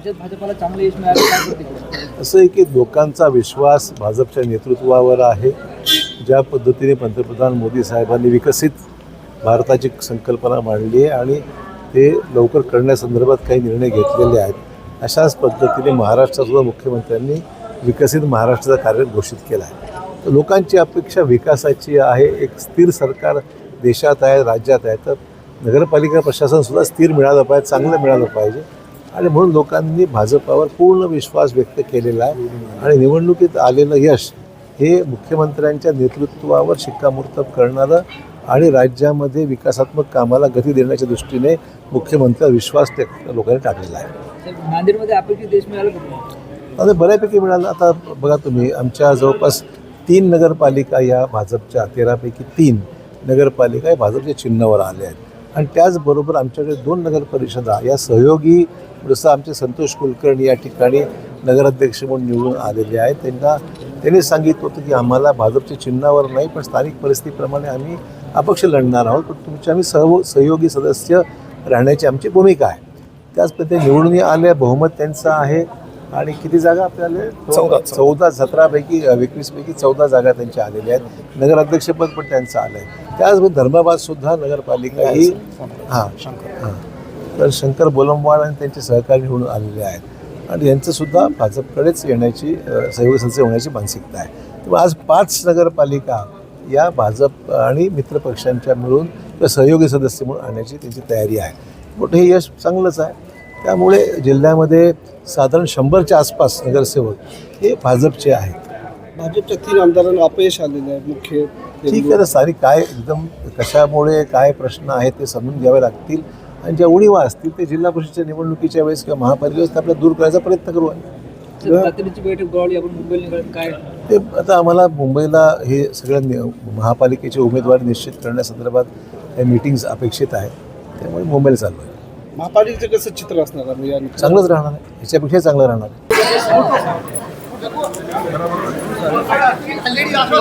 राज्यात भाजपला चांगलं यश मिळालं काय प्रतिक्रिया? असं आहे की लोकांचा विश्वास भाजपच्या नेतृत्वावर आहे. ज्या पद्धतीने पंतप्रधान मोदी साहेबांनी विकसित भारताची संकल्पना मांडली आहे आणि ते लवकर करण्यासंदर्भात काही निर्णय घेतलेले आहेत, अशाच पद्धतीने महाराष्ट्रातसुद्धा मुख्यमंत्र्यांनी विकसित महाराष्ट्राचा कार्य घोषित केला आहे. तर लोकांची अपेक्षा विकासाची आहे. एक स्थिर सरकार देशात आहे, राज्यात आहे. तर नगरपालिका प्रशासनसुद्धा स्थिर मिळालं पाहिजे, चांगलं मिळालं पाहिजे आणि म्हणून लोकांनी भाजपावर पूर्ण विश्वास व्यक्त केलेला आहे. आणि निवडणुकीत आलेलं यश हे मुख्यमंत्र्यांच्या नेतृत्वावर शिक्कामोर्तब करणारं आणि राज्यामध्ये विकासात्मक कामाला गती देण्याच्या दृष्टीने मुख्यमंत्र्यावर विश्वास लोकांनी टाकलेला आहे. नांदेडमध्ये अपेक्षित यश मिळालं का? आता बऱ्यापैकी मिळालं. आता बघा तुम्ही, आमच्या जवळपास 3 नगरपालिका या भाजपच्या 13पैकी 3 नगरपालिका या भाजपच्या चिन्हावर आल्या आहेत. आणि त्याचबरोबर आमच्याकडे 2 नगरपरिषदा या सहयोगी, जसं आमचे संतोष कुलकर्णी या ठिकाणी नगराध्यक्ष म्हणून निवडून आलेले आहेत. त्यांनी सांगितलं होतं की आम्हाला भाजपच्या चिन्हावर नाही, पण स्थानिक परिस्थितीप्रमाणे आम्ही अपक्ष लढणार आहोत, पण तुमचे आम्ही सहयोगी सदस्य राहण्याची आमची भूमिका आहे. त्याच पद्धतीने निवडून आल्या, बहुमत त्यांचं आहे. आणि किती जागा आपल्याला 17पैकी 21पैकी 14 जागा त्यांच्या आलेल्या आहेत. नगराध्यक्षपद पण त्यांचं आलं आहे. त्याचबरोबर धर्माबादसुद्धा नगरपालिका ही तर शंकर बोलमवाड आणि त्यांचे सहकारी निवडून आलेले आहेत आणि यांचंसुद्धा भाजपकडेच येण्याची सहयोगी सदस्य होण्याची मानसिकता आहे. तर आज 5 नगरपालिका या भाजप आणि मित्रपक्षांच्या मिळून किंवा सहयोगी सदस्य म्हणून आणण्याची त्यांची तयारी आहे. मोठं हे यश चांगलंच आहे. त्यामुळे जिल्ह्यामध्ये साधारण 100च्या आसपास नगरसेवक हे भाजपचे आहेत. भाजपच्या 3 आमदारांना अपयश आलेलं आहे मुख्य. ठीक आहे, तर सारी काय एकदम कशामुळे काय प्रश्न आहेत ते समजून घ्यावे लागतील आणि ज्या उणिवा असतील ते जिल्हा परिषदेच्या निवडणुकीच्या वेळेस किंवा महापालिकेवेळेस आपल्याला दूर करायचा प्रयत्न करू. तातडीची बैठक बोलावली आपण मुंबईला निघालो काय? ते आता आम्हाला मुंबईला हे सगळ्या महापालिकेचे उमेदवार निश्चित करण्यासंदर्भात मीटिंग्स अपेक्षित आहे. त्यामुळे मुंबईला चाललो आहे. महापालिकेचं कसं चित्र असणार आहे? चांगलंच राहणार आहे, ह्याच्यापेक्षा चांगलं राहणार आहे.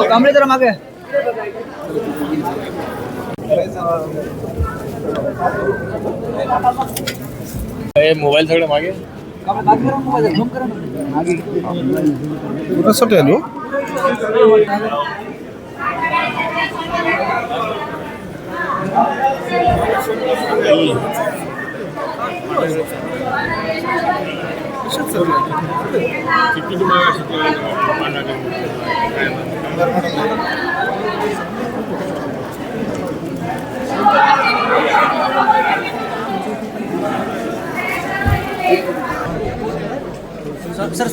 कांबळे जरा मागे. मोबाईल सगळं मागे कुणासाठी आलो? सर